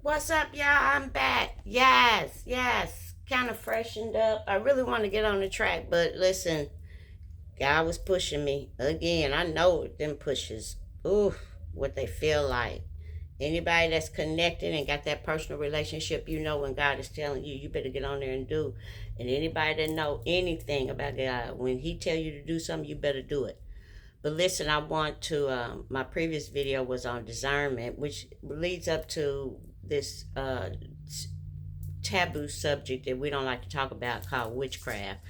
What's up, y'all? I'm back. Yes. Kind of freshened up. I really want to get on the track, but listen, God was pushing me again. I know them pushes. Ooh, what they feel like. Anybody that's connected and got that personal relationship, you know when God is telling you, you better get on there and do. And anybody that know anything about God, when He tell you to do something, you better do it. But listen, I want to. My previous video was on discernment, which leads up to this taboo subject that we don't like to talk about called witchcraft.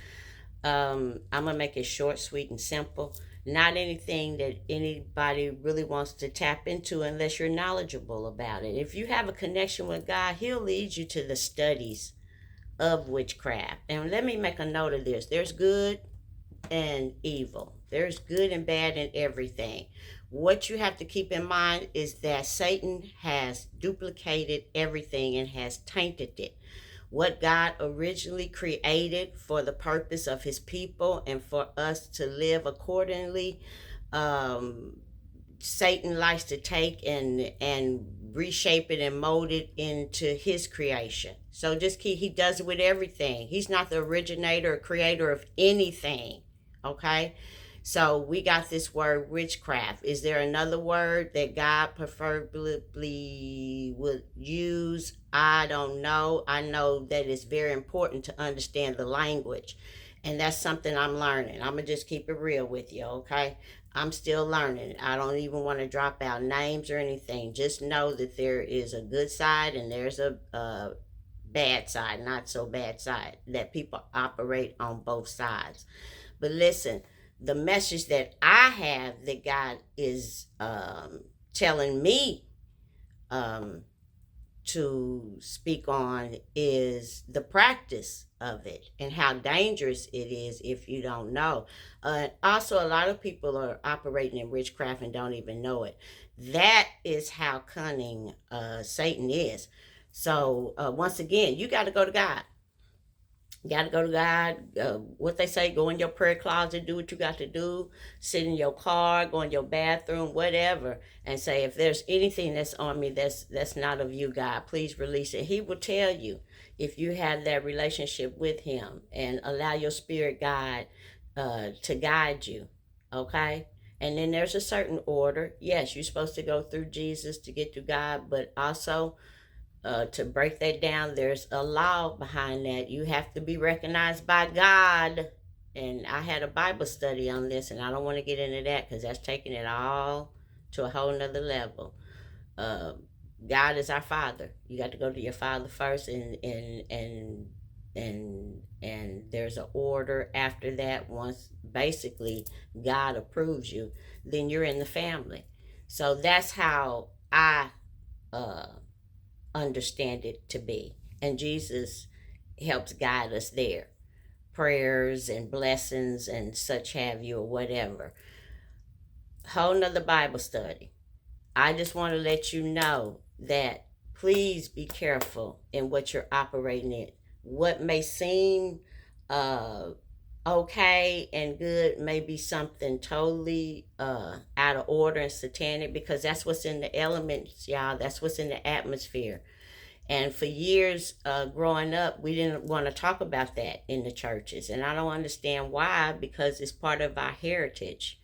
I'm gonna make it short, sweet, and simple. Not anything that anybody really wants to tap into unless you're knowledgeable about it. If you have a connection with God, He'll lead you to the studies of witchcraft. And let me make a note of this: there's good and evil. There's good and bad in everything. What you have to keep in mind is that Satan has duplicated everything and has tainted it. What God originally created for the purpose of His people and for us to live accordingly, um, Satan likes to take and reshape it and mold it into his creation. So just keep, he does it with everything. He's not the originator or creator of anything. Okay? So we got this word witchcraft. Is there another word that God preferably would use? I don't know. I know that it's very important to understand the language. And that's something I'm learning. I'm going to just keep it real with you, okay? I'm still learning. I don't even want to drop out names or anything. Just know that there is a good side and there's a bad side, not so bad side, that people operate on both sides. But listen, the message that I have that God is telling me um, to speak on is the practice of it and how dangerous it is if you don't know. Also, a lot of people are operating in witchcraft and don't even know it. That is how cunning Satan is. So, once again, you got to go to God. You got to go to God. What they say, go in your prayer closet, do what you got to do, sit in your car, go in your bathroom, whatever, and say, if there's anything that's on me that's not of you, God, please release it. He will tell you if you have that relationship with Him and allow your spirit guide to guide you. Okay? And then there's a certain order. Yes, you're supposed to go through Jesus to get to God, but also to break that down, there's a law behind that. You have to be recognized by God. And I had a Bible study on this, and I don't want to get into that because that's taking it all to a whole nother level. Uh, God is our Father. You got to go to your Father first, and there's an order after that. Once basically God approves you, then you're in the family. So that's how I uh, understand it to be. And Jesus helps guide us there. Prayers and blessings and such have you, or whatever. Whole nother Bible study. I just want to let you know that please be careful in what you're operating in. What may seem uh, okay and good may be something totally out of order and satanic, because that's what's in the elements, y'all. That's what's in the atmosphere. And for years growing up, we didn't want to talk about that in the churches. And I don't understand why, because it's part of our heritage.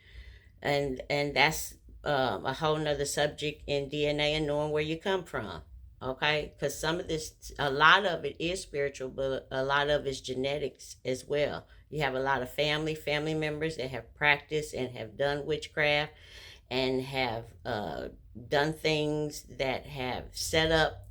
And that's a whole nother subject in DNA and knowing where you come from. Okay? Because some of this, a lot of it is spiritual, but a lot of it's genetics as well. You have a lot of family members that have practiced and have done witchcraft and have done things that have set up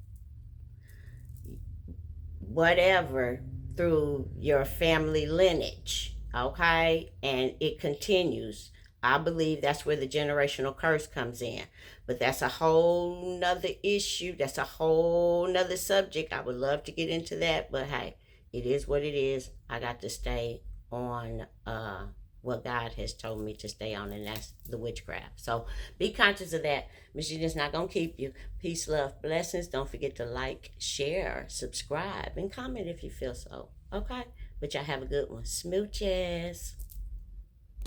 whatever through your family lineage, okay? And it continues. I believe that's where the generational curse comes in. But that's a whole nother issue. That's a whole nother subject. I would love to get into that, but hey, it is what it is. I got to stay on what God has told me to stay on, and that's the witchcraft. So be conscious of that. Machine is not going to keep you. Peace, love, blessings. Don't forget to like, share, subscribe, and comment if you feel so. Okay? But y'all have a good one. Smooches.